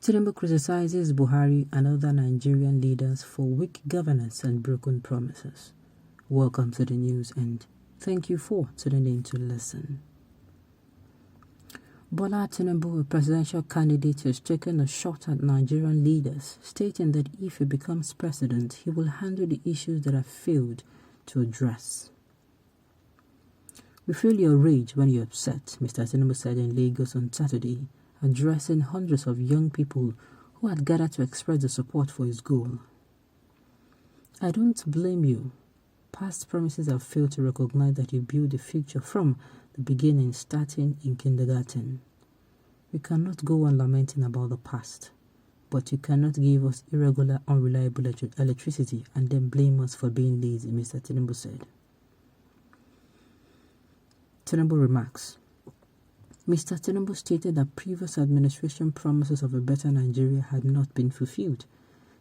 Tinubu criticizes Buhari and other Nigerian leaders for weak governance and broken promises. Welcome to the news and thank you for tuning in to listen. Bola Tinubu, a presidential candidate, has taken a shot at Nigerian leaders, stating that if he becomes president, he will handle the issues that have failed to address. "We feel your rage when you're upset," Mr. Tinubu said in Lagos on Saturday, addressing hundreds of young people who had gathered to express their support for his goal. "I don't blame you. Past promises have failed to recognize that you build the future from the beginning, starting in kindergarten. We cannot go on lamenting about the past, but you cannot give us irregular, unreliable electricity and then blame us for being lazy," Mr. Tinubu said. Tinubu remarks. Mr. Tinubu stated that previous administration promises of a better Nigeria had not been fulfilled.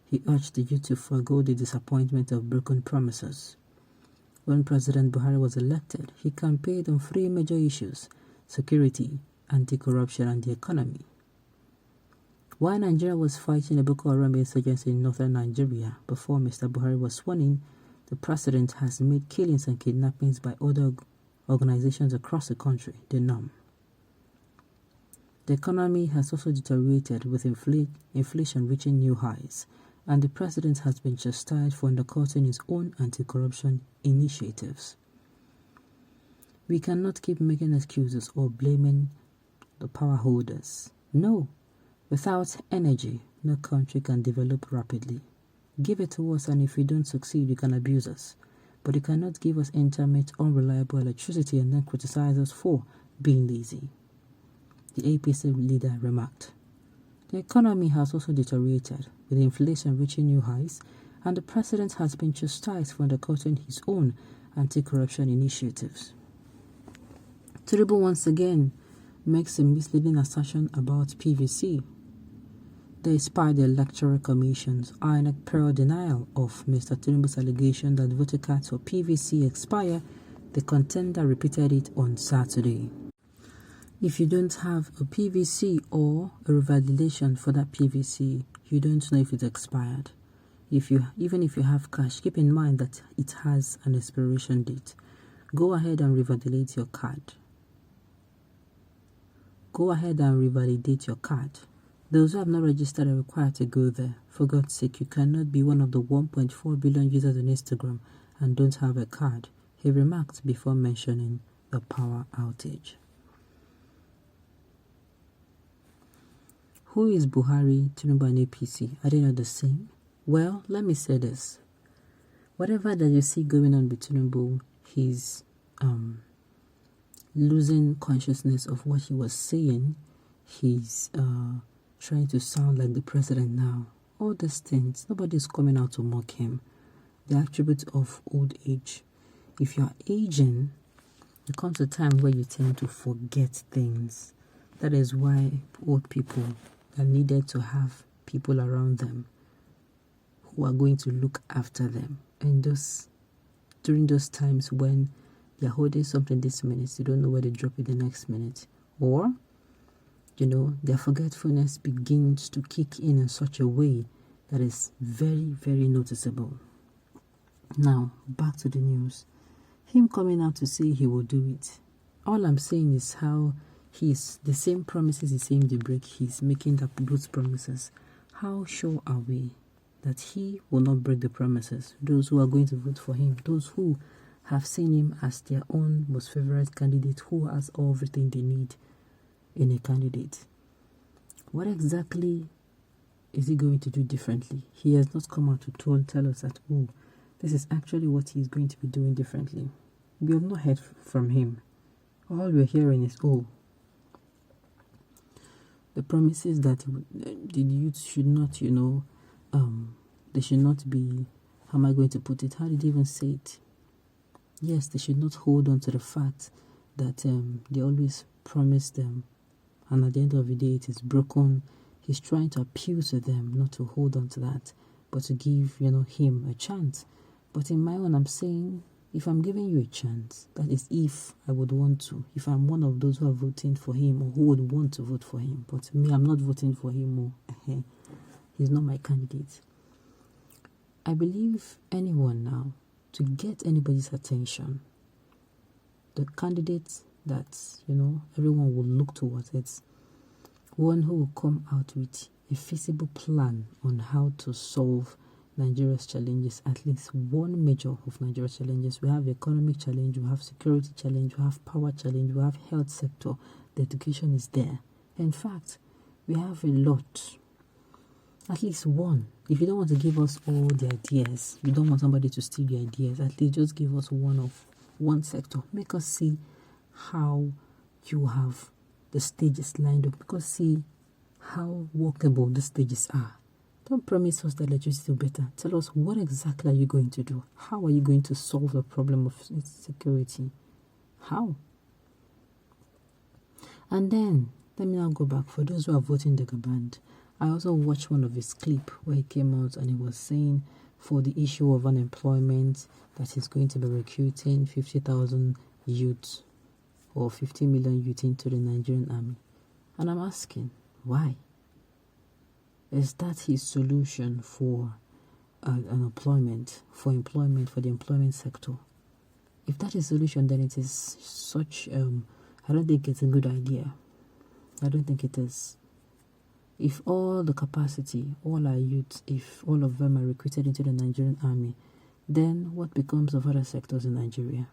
He urged the youth to forego the disappointment of broken promises. When President Buhari was elected, he campaigned on three major issues: security, anti-corruption, and the economy. While Nigeria was fighting a Boko Haram insurgency in northern Nigeria before Mr. Buhari was sworn in, the president has made killings and kidnappings by other organizations across the country the norm. The economy has also deteriorated, with inflation reaching new highs, and the president has been chastised for undercutting his own anti-corruption initiatives. "We cannot keep making excuses or blaming the power holders. No, without energy, no country can develop rapidly. Give it to us, and if we don't succeed, you can abuse us. But you cannot give us intermittent, unreliable electricity and then criticize us for being lazy," the APC leader remarked. The economy has also deteriorated, with inflation reaching new highs, and the president has been chastised for undercutting his own anti-corruption initiatives. Tinubu once again makes a misleading assertion about PVC. Despite the Electoral Commission's INEC prior denial of Mr. Tinubu's allegation that voter cards for PVC expire, the contender repeated it on Saturday. "If you don't have a PVC or a revalidation for that PVC, you don't know if it's expired. Even if you have cash, keep in mind that it has an expiration date. Go ahead and revalidate your card. Those who have not registered are required to go there. For God's sake, you cannot be one of the 1.4 billion users on Instagram and don't have a card," he remarked before mentioning the power outage. Who is Buhari, Tinubu, and APC? Are they not the same? Well, let me say this. Whatever that you see going on with Tinubu, he's losing consciousness of what he was saying. He's trying to sound like the president now. All these things, nobody's coming out to mock him. The attributes of old age. If you're aging, there comes a time where you tend to forget things. That is why old people are needed to have people around them who are going to look after them. And during those times when they're holding something this minute, you don't know where they drop it the next minute. Or, their forgetfulness begins to kick in such a way that is very, very noticeable. Now, back to the news. Him coming out to say he will do it. All I'm saying is how he's the same promises he's saying to break, he's making those promises. How sure are we that he will not break the promises? Those who are going to vote for him, those who have seen him as their own most favorite candidate, who has everything they need in a candidate. What exactly is he going to do differently? He has not come out to tell us that, this is actually what he's going to be doing differently. We have not heard from him. All we're hearing is, the promises that the youth should not, they should not be, how am I going to put it? How did he even say it? Yes, they should not hold on to the fact that they always promise them, and at the end of the day, it is broken. He's trying to appeal to them not to hold on to that, but to give, him a chance. But in my own, I'm saying, if I'm giving you a chance, that is if I would want to, if I'm one of those who are voting for him or who would want to vote for him. But me, I'm not voting for him. He's not my candidate. I believe anyone now, to get anybody's attention, the candidate that, everyone will look towards, it's one who will come out with a feasible plan on how to solve Nigeria's challenges, at least one major of Nigeria's challenges. We have economic challenge, we have security challenge, we have power challenge, we have health sector. The education is there. In fact, we have a lot. At least one. If you don't want to give us all the ideas, you don't want somebody to steal the ideas, at least just give us one sector. Make us see how you have the stages lined up. Make us see how workable the stages are. Don't promise us the electricity will be better. Tell us what exactly are you going to do? How are you going to solve the problem of security? How? And then, let me now go back. For those who are voting the Gaband, I also watched one of his clip where he came out and he was saying for the issue of unemployment that he's going to be recruiting 50,000 youths or 50 million youth into the Nigerian army. And I'm asking, why? Is that his solution for employment, for the employment sector? If that is solution, then it is such, I don't think it's a good idea. I don't think it is. If all the capacity, all our youth, if all of them are recruited into the Nigerian army, then what becomes of other sectors in Nigeria?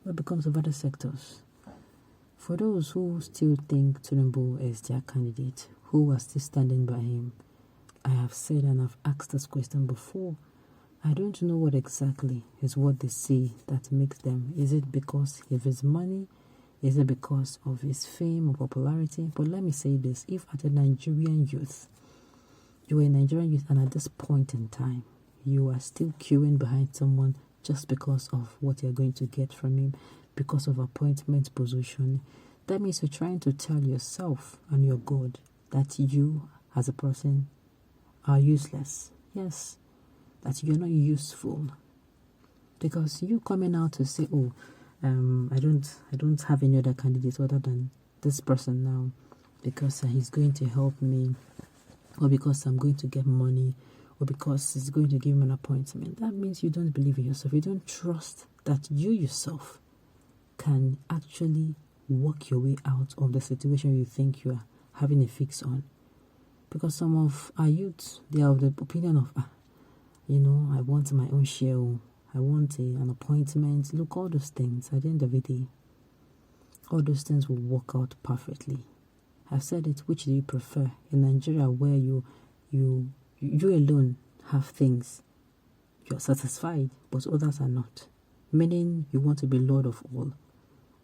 What becomes of other sectors? For those who still think Tinubu is their candidate, who are still standing by him, I have said and I've asked this question before. I don't know what exactly is what they see that makes them. Is it because of his money? Is it because of his fame or popularity? But let me say this. If at a Nigerian youth, you are a Nigerian youth and at this point in time, you are still queuing behind someone just because of what you're going to get from him, because of appointment position, that means you're trying to tell yourself and your God that you as a person are useless. Yes, that you're not useful. Because you coming out to say, I don't have any other candidates other than this person now because he's going to help me, or because I'm going to get money, or because he's going to give me an appointment. That means you don't believe in yourself. You don't trust that you yourself can actually work your way out of the situation you think you are having a fix on. Because some of our youths, they are of the opinion of, I want my own share. I want an appointment. Look, all those things, at the end of the day, all those things will work out perfectly. I've said it, which do you prefer? In Nigeria, where you alone have things, you're satisfied, but others are not. Meaning you want to be Lord of all.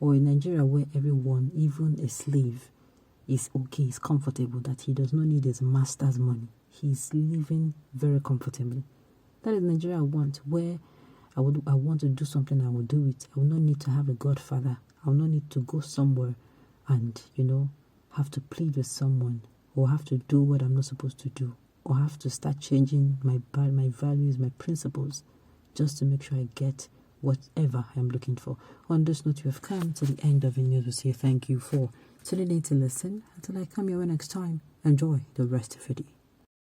Or in Nigeria, where everyone, even a slave, is okay, is comfortable, that he does not need his master's money. He's living very comfortably. That is Nigeria I want, where I want to do something, I will do it. I will not need to have a godfather. I will not need to go somewhere and, have to plead with someone, or have to do what I'm not supposed to do, or have to start changing my values, my principles, just to make sure I get whatever I'm looking for. On this note, you have come to the end of the news. We'll say thank you for tuning in to listen. Until I come your way next time, enjoy the rest of your day.